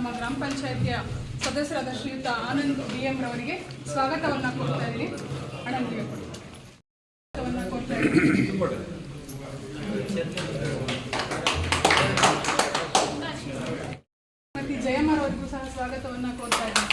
ನಮ್ಮ ಗ್ರಾಮ ಪಂಚಾಯಿತಿಯ ಸದಸ್ಯರಾದ ಶ್ರೀಯುತ ಆನಂದ್ BM ರವರಿಗೆ ಸ್ವಾಗತವನ್ನು ಕೊಡ್ತಾ ಇದ್ದೀನಿ. ಆನಂದ್ಗೆ ಸ್ವಾಗತವನ್ನು ಕೊಡ್ತಾ ಇದ್ದೀನಿ. ಮತ್ತು ಜಯಮ್ಮ ಅವರಿಗೂ ಸಹ ಸ್ವಾಗತವನ್ನು ಕೊಡ್ತಾ ಇದ್ದೀನಿ.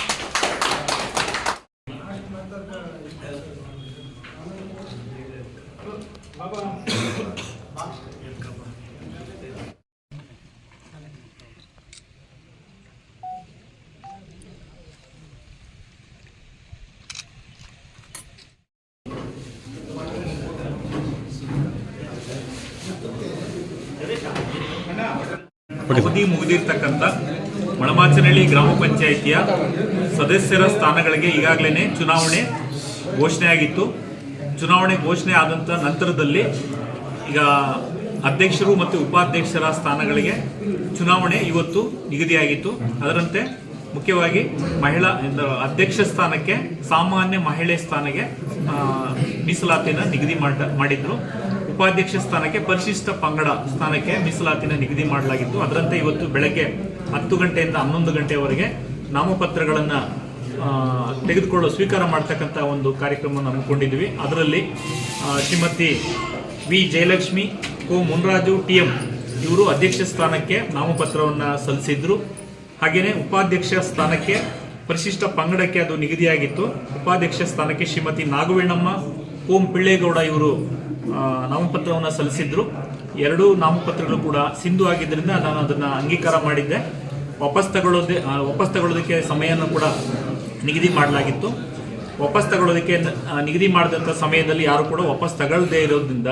ಅವಧಿ ಮುಗಿದಿರ್ತಕ್ಕಂಥ ಮಳಮಾಚನಹಳ್ಳಿ ಗ್ರಾಮ ಪಂಚಾಯಿತಿಯ ಸದಸ್ಯರ ಸ್ಥಾನಗಳಿಗೆ ಈಗಾಗಲೇ ಚುನಾವಣೆ ಘೋಷಣೆಯಾಗಿತ್ತು. ಚುನಾವಣೆ ಘೋಷಣೆ ಆದಂಥ ನಂತರದಲ್ಲಿ ಈಗ ಅಧ್ಯಕ್ಷರು ಮತ್ತು ಉಪಾಧ್ಯಕ್ಷರ ಸ್ಥಾನಗಳಿಗೆ ಚುನಾವಣೆ ಇವತ್ತು ನಿಗದಿಯಾಗಿತ್ತು. ಅದರಂತೆ ಮುಖ್ಯವಾಗಿ ಮಹಿಳಾ ಅಧ್ಯಕ್ಷ ಸ್ಥಾನಕ್ಕೆ ಸಾಮಾನ್ಯ ಮಹಿಳೆ ಸ್ಥಾನಕ್ಕೆ ಮೀಸಲಾತಿನ ನಿಗದಿ ಮಾಡಿದ್ರು. ಉಪಾಧ್ಯಕ್ಷ ಸ್ಥಾನಕ್ಕೆ ಪರಿಶಿಷ್ಟ ಪಂಗಡ ಸ್ಥಾನಕ್ಕೆ ಮೀಸಲಾತಿನ ನಿಗದಿ ಮಾಡಲಾಗಿತ್ತು. ಅದರಂತೆ ಇವತ್ತು ಬೆಳಗ್ಗೆ 10 ಗಂಟೆಯಿಂದ 11 ಗಂಟೆಯವರೆಗೆ ನಾಮಪತ್ರಗಳನ್ನು ಸ್ವೀಕಾರ ಮಾಡ್ತಕ್ಕಂಥ ಒಂದು ಕಾರ್ಯಕ್ರಮವನ್ನು ಹಮ್ಮಿಕೊಂಡಿದ್ವಿ. ಅದರಲ್ಲಿ ಶ್ರೀಮತಿ ವಿ ಜಯಲಕ್ಷ್ಮಿ ಮುನ್ರಾಜು TM ಇವರು ಅಧ್ಯಕ್ಷ ಸ್ಥಾನಕ್ಕೆ ನಾಮಪತ್ರವನ್ನು ಸಲ್ಲಿಸಿದ್ರು. ಹಾಗೆಯೇ ಉಪಾಧ್ಯಕ್ಷ ಸ್ಥಾನಕ್ಕೆ ಪರಿಶಿಷ್ಟ ಪಂಗಡಕ್ಕೆ ಅದು ನಿಗದಿಯಾಗಿತ್ತು. ಉಪಾಧ್ಯಕ್ಷ ಸ್ಥಾನಕ್ಕೆ ಶ್ರೀಮತಿ ನಾಗವೇಣಮ್ಮ ಪಿಳ್ಳೇಗೌಡ ಇವರು ನಾಮಪತ್ರವನ್ನು ಸಲ್ಲಿಸಿದ್ರು. ಎರಡೂ ನಾಮಪತ್ರಗಳು ಕೂಡ ಸಿಂಧು ಆಗಿದ್ದರಿಂದ ನಾನು ಅದನ್ನು ಅಂಗೀಕಾರ ಮಾಡಿದ್ದೆ. ವಾಪಸ್ ತಗೊಳ್ಳೋದಕ್ಕೆ ಸಮಯವನ್ನು ಕೂಡ ನಿಗದಿ ಮಾಡಲಾಗಿತ್ತು. ವಾಪಸ್ ತಗೊಳ್ಳೋದಕ್ಕೆ ನಿಗದಿ ಮಾಡಿದಂಥ ಸಮಯದಲ್ಲಿ ಯಾರು ಕೂಡ ವಾಪಸ್ ತಗೊಳ್ಳದೇ ಇರೋದ್ರಿಂದ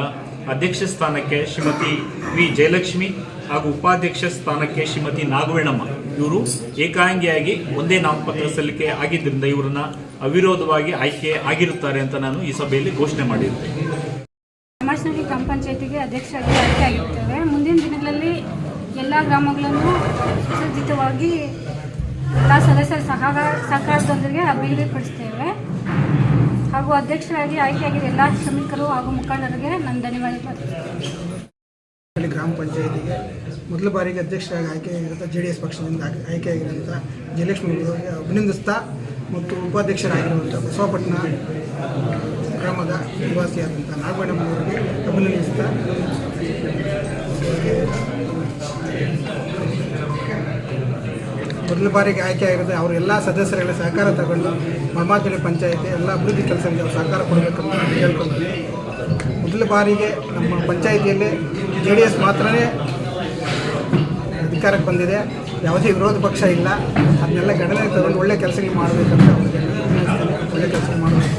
ಅಧ್ಯಕ್ಷ ಸ್ಥಾನಕ್ಕೆ ಶ್ರೀಮತಿ ವಿ ಜಯಲಕ್ಷ್ಮಿ ಹಾಗೂ ಉಪಾಧ್ಯಕ್ಷ ಸ್ಥಾನಕ್ಕೆ ಶ್ರೀಮತಿ ನಾಗವೇಣಮ್ಮ ಇವರು ಏಕಾಂಗಿಯಾಗಿ ಒಂದೇ ನಾಮಪತ್ರ ಸಲ್ಲಿಕೆ ಆಗಿದ್ದರಿಂದ ಇವರನ್ನ ಅವಿರೋಧವಾಗಿ ಆಯ್ಕೆ ಆಗಿರುತ್ತಾರೆ ಅಂತ ನಾನು ಈ ಸಭೆಯಲ್ಲಿ ಘೋಷಣೆ ಮಾಡಿದ್ದೆ. ಮಳಮಾಚನಹಳ್ಳಿ ಗ್ರಾಮ ಪಂಚಾಯತಿಗೆ ಅಧ್ಯಕ್ಷರಾಗಿ ಆಯ್ಕೆ ಆಗಿರ್ತೇವೆ. ಮುಂದಿನ ದಿನಗಳಲ್ಲಿ ಎಲ್ಲ ಗ್ರಾಮಗಳನ್ನು ಸುಸಜ್ಜಿತವಾಗಿ ಎಲ್ಲ ಸದಸ್ಯರ ಸಹಕಾರದೊಂದಿಗೆ ಅಭಿವೃದ್ಧಿಪಡಿಸ್ತೇವೆ. ಹಾಗೂ ಅಧ್ಯಕ್ಷರಾಗಿ ಆಯ್ಕೆಯಾಗಿರುವ ಎಲ್ಲ ಶ್ರಮಿಕರು ಹಾಗೂ ಮುಖಂಡರಿಗೆ ನನ್ನ ಧನ್ಯವಾದಗಳು. ಗ್ರಾಮ ಪಂಚಾಯತಿಗೆ ಮೊದಲ ಬಾರಿಗೆ ಅಧ್ಯಕ್ಷರಾಗಿ ಆಯ್ಕೆಯಾಗಿರುವಂಥ JDS ಪಕ್ಷದಿಂದ ಆಯ್ಕೆಯಾಗಿರುವಂಥ ಜಯಲಕ್ಷ್ಮಿ ಅವರಿಗೆ ಅಭಿನಂದಿಸ್ತಾ ಮತ್ತು ಉಪಾಧ್ಯಕ್ಷರಾಗಿರುವಂಥ ಬಸವಪಟ್ಟಣ ಗ್ರಾಮದ ನಿವಾಸಿಯಾದಂಥ ನಾಗವೇಣಮ್ಮನವರಿಗೆ ಅಭಿನಂದಿಸ್ತಾ ಮೊದಲ ಬಾರಿಗೆ ಆಯ್ಕೆಯಾಗಿರುತ್ತೆ ಅವರು ಎಲ್ಲ ಸದಸ್ಯರುಗಳ ಸಹಕಾರ ತಗೊಂಡು ಮಳಮಾಚನಹಳ್ಳಿ ಪಂಚಾಯತಿ ಎಲ್ಲ ಅಭಿವೃದ್ಧಿ ಕೆಲಸಗಳಿಗೆ ಅವರು ಸಹಕಾರ ಕೊಡಬೇಕಂತ ಕೇಳ್ಕೊಳ್ತೀವಿ. ಮೊದಲ ಬಾರಿಗೆ ನಮ್ಮ ಪಂಚಾಯಿತಿಯಲ್ಲಿ JDS ಮಾತ್ರನೇ ಅಧಿಕಾರಕ್ಕೆ ಬಂದಿದೆ. ಯಾವುದೇ ವಿರೋಧ ಪಕ್ಷ ಇಲ್ಲ. ಅದನ್ನೆಲ್ಲ ಗಣನೆ ತಗೊಂಡು ಒಳ್ಳೆ ಕೆಲಸಗಳು ಮಾಡಬೇಕಂತ ಅವರಿಗೆ ಒಳ್ಳೆ ಕೆಲಸ ಮಾಡಬೇಕು.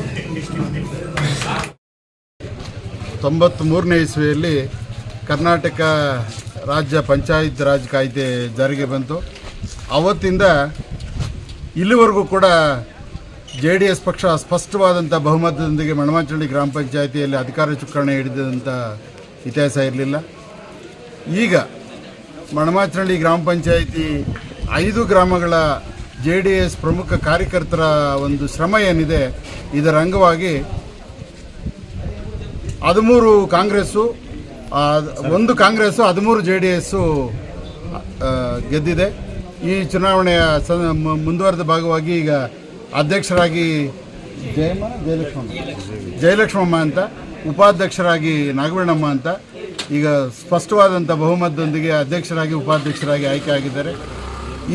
93ನೇ ಇಸ್ವಿಯಲ್ಲಿ ಕರ್ನಾಟಕ ರಾಜ್ಯ ಪಂಚಾಯತ್ ರಾಜ್ ಕಾಯ್ದೆ ಜಾರಿಗೆ ಬಂತು. ಅವತ್ತಿಂದ ಇಲ್ಲಿವರೆಗೂ ಕೂಡ JDS ಪಕ್ಷ ಸ್ಪಷ್ಟವಾದಂಥ ಬಹುಮತದೊಂದಿಗೆ ಮಳಮಾಚನಹಳ್ಳಿ ಗ್ರಾಮ ಪಂಚಾಯಿತಿಯಲ್ಲಿ ಅಧಿಕಾರ ಚುಕ್ಕಾಣಿ ಹಿಡಿದಂಥ ಇತಿಹಾಸ ಇರಲಿಲ್ಲ. ಈಗ ಮಳಮಾಚನಹಳ್ಳಿ ಗ್ರಾಮ ಪಂಚಾಯಿತಿ 5 ಗ್ರಾಮಗಳ JDS ಪ್ರಮುಖ ಕಾರ್ಯಕರ್ತರ ಒಂದು ಶ್ರಮ ಏನಿದೆ, ಇದರ ಅಂಗವಾಗಿ 13 ಕಾಂಗ್ರೆಸ್ಸು 1 ಕಾಂಗ್ರೆಸ್ಸು 13 JDS ಗೆದ್ದಿದೆ. ಈ ಚುನಾವಣೆಯ ಮುಂದುವರೆದ ಭಾಗವಾಗಿ ಈಗ ಅಧ್ಯಕ್ಷರಾಗಿ ಜಯಲಕ್ಷ್ಮಮ್ಮ ಅಂತ, ಉಪಾಧ್ಯಕ್ಷರಾಗಿ ನಾಗವೇಣಮ್ಮ ಅಂತ ಈಗ ಸ್ಪಷ್ಟವಾದಂಥ ಬಹುಮತದೊಂದಿಗೆ ಅಧ್ಯಕ್ಷರಾಗಿ ಉಪಾಧ್ಯಕ್ಷರಾಗಿ ಆಯ್ಕೆ ಆಗಿದ್ದಾರೆ.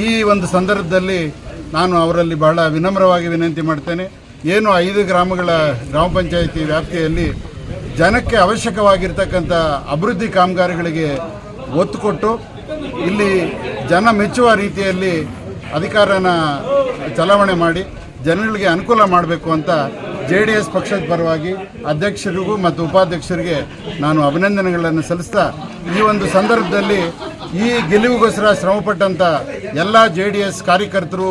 ಈ ಒಂದು ಸಂದರ್ಭದಲ್ಲಿ ನಾನು ಅವರಲ್ಲಿ ಬಹಳ ವಿನಮ್ರವಾಗಿ ವಿನಂತಿ ಮಾಡ್ತೇನೆ. ಏನು 5 ಗ್ರಾಮಗಳ ಗ್ರಾಮ ಪಂಚಾಯಿತಿ ವ್ಯಾಪ್ತಿಯಲ್ಲಿ ಜನಕ್ಕೆ ಅವಶ್ಯಕವಾಗಿರ್ತಕ್ಕಂಥ ಅಭಿವೃದ್ಧಿ ಕಾಮಗಾರಿಗಳಿಗೆ ಒತ್ತು ಕೊಟ್ಟು ಇಲ್ಲಿ ಜನ ಮೆಚ್ಚುವ ರೀತಿಯಲ್ಲಿ ಅಧಿಕಾರನ ಚಲಾವಣೆ ಮಾಡಿ ಜನಗಳಿಗೆ ಅನುಕೂಲ ಮಾಡಬೇಕು ಅಂತ JDS ಪಕ್ಷದ ಪರವಾಗಿ ಅಧ್ಯಕ್ಷರಿಗೂ ಮತ್ತು ಉಪಾಧ್ಯಕ್ಷರಿಗೆ ನಾನು ಅಭಿನಂದನೆಗಳನ್ನು ಸಲ್ಲಿಸ್ತಾ, ಈ ಒಂದು ಸಂದರ್ಭದಲ್ಲಿ ಈ ಗೆಲುವಿಗೋಸ್ಕರ ಶ್ರಮಪಟ್ಟಂಥ ಎಲ್ಲ JDS ಕಾರ್ಯಕರ್ತರು,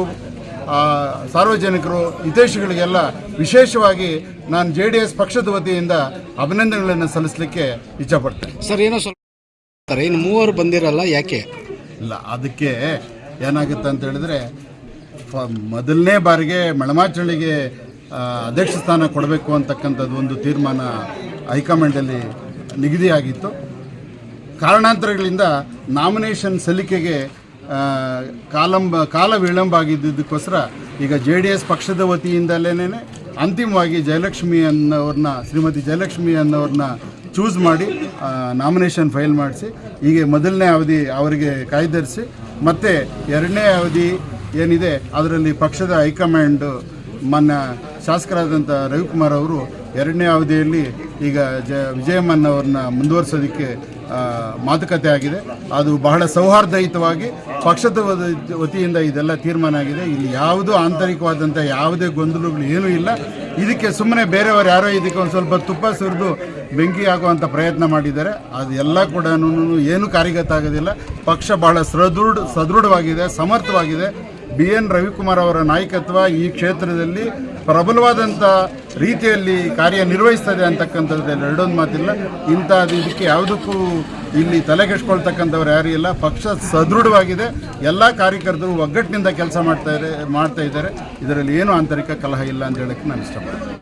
ಸಾರ್ವಜನಿಕರು, ಹಿತೈಷಿಗಳಿಗೆಲ್ಲ ವಿಶೇಷವಾಗಿ ನಾನು JDS ಪಕ್ಷದ ವತಿಯಿಂದ ಅಭಿನಂದನೆಗಳನ್ನು ಸಲ್ಲಿಸಲಿಕ್ಕೆ ಇಚ್ಛಪಡ್ತೇನೆ. ಸರ್, ಏನೋ ಸ್ವಲ್ಪ ಇನ್ನು 3 ಬಂದಿರಲ್ಲ, ಯಾಕೆ? ಇಲ್ಲ, ಅದಕ್ಕೆ ಏನಾಗುತ್ತೆ ಅಂತ ಹೇಳಿದ್ರೆ, ಮೊದಲನೇ ಬಾರಿಗೆ ಮಳಮಾಚನಹಳ್ಳಿಗೆ ಅಧ್ಯಕ್ಷ ಸ್ಥಾನ ಕೊಡಬೇಕು ಅಂತಕ್ಕಂಥದ್ದು ಒಂದು ತೀರ್ಮಾನ ಹೈಕಮಾಂಡಲ್ಲಿ ನಿಗದಿಯಾಗಿತ್ತು. ಕಾರಣಾಂತರಗಳಿಂದ ನಾಮಿನೇಷನ್ ಸಲ್ಲಿಕೆಗೆ ಕಾಲ ವಿಳಂಬ ಆಗಿದ್ದಕ್ಕೋಸ್ಕರ ಈಗ JDS ಪಕ್ಷದ ವತಿಯಿಂದಲೇ ಅಂತಿಮವಾಗಿ ಶ್ರೀಮತಿ ಜಯಲಕ್ಷ್ಮಿ ಅನ್ನೋರನ್ನ ಚೂಸ್ ಮಾಡಿ ನಾಮಿನೇಷನ್ ಫೈಲ್ ಮಾಡಿಸಿ ಈಗ ಮೊದಲನೇ ಅವಧಿ ಅವರಿಗೆ ಕಾಯ್ದಿರಿಸಿ ಮತ್ತು ಎರಡನೇ ಅವಧಿ ಏನಿದೆ ಅದರಲ್ಲಿ ಪಕ್ಷದ ಹೈಕಮಾಂಡ್ ಮಾನ್ಯ ಶಾಸಕರಾದಂಥ ರವಿಕುಮಾರ್ ಅವರು ಎರಡನೇ ಅವಧಿಯಲ್ಲಿ ಈಗ ವಿಜಯಮ್ಮನ್ ಅವ್ರನ್ನ ಮುಂದುವರಿಸೋದಕ್ಕೆ ಮಾತುಕತೆ ಆಗಿದೆ. ಅದು ಬಹಳ ಸೌಹಾರ್ದಯುತವಾಗಿ ಪಕ್ಷದ ವತಿಯಿಂದ ಇದೆಲ್ಲ ತೀರ್ಮಾನ ಆಗಿದೆ. ಇಲ್ಲಿ ಯಾವುದೂ ಆಂತರಿಕವಾದಂಥ ಯಾವುದೇ ಗೊಂದಲಗಳು ಏನೂ ಇಲ್ಲ. ಇದಕ್ಕೆ ಸುಮ್ಮನೆ ಬೇರೆಯವರು ಯಾರೋ ಇದಕ್ಕೆ ಒಂದು ಸ್ವಲ್ಪ ತುಪ್ಪ ಸುರಿದು ಬೆಂಕಿ ಹಾಕುವಂಥ ಪ್ರಯತ್ನ ಮಾಡಿದ್ದಾರೆ. ಅದು ಎಲ್ಲ ಕೂಡ ಏನೂ ಕಾರ್ಯಗತ ಆಗೋದಿಲ್ಲ. ಪಕ್ಷ ಬಹಳ ಸದೃಢವಾಗಿದೆ, ಸಮರ್ಥವಾಗಿದೆ. BN ರವಿಕುಮಾರ್ ಅವರ ನಾಯಕತ್ವ ಈ ಕ್ಷೇತ್ರದಲ್ಲಿ ಪ್ರಬಲವಾದಂಥ ರೀತಿಯಲ್ಲಿ ಕಾರ್ಯನಿರ್ವಹಿಸ್ತದೆ ಅಂತಕ್ಕಂಥದ್ದಲ್ಲಿ ಎರಡೊಂದು ಮಾತಿಲ್ಲ. ಇದಕ್ಕೆ ಯಾವುದಕ್ಕೂ ಇಲ್ಲಿ ತಲೆಗೆಡ್ಸ್ಕೊಳ್ತಕ್ಕಂಥವ್ರು ಯಾರೂ ಇಲ್ಲ. ಪಕ್ಷ ಸದೃಢವಾಗಿದೆ. ಎಲ್ಲ ಕಾರ್ಯಕರ್ತರು ಒಗ್ಗಟ್ಟಿನಿಂದ ಕೆಲಸ ಮಾಡ್ತಾ ಇದ್ದಾರೆ. ಇದರಲ್ಲಿ ಏನೂ ಆಂತರಿಕ ಕಲಹ ಇಲ್ಲ ಅಂತ ಹೇಳಕ್ಕೆ ನಾನು ಇಷ್ಟಪಡ್ತೀನಿ.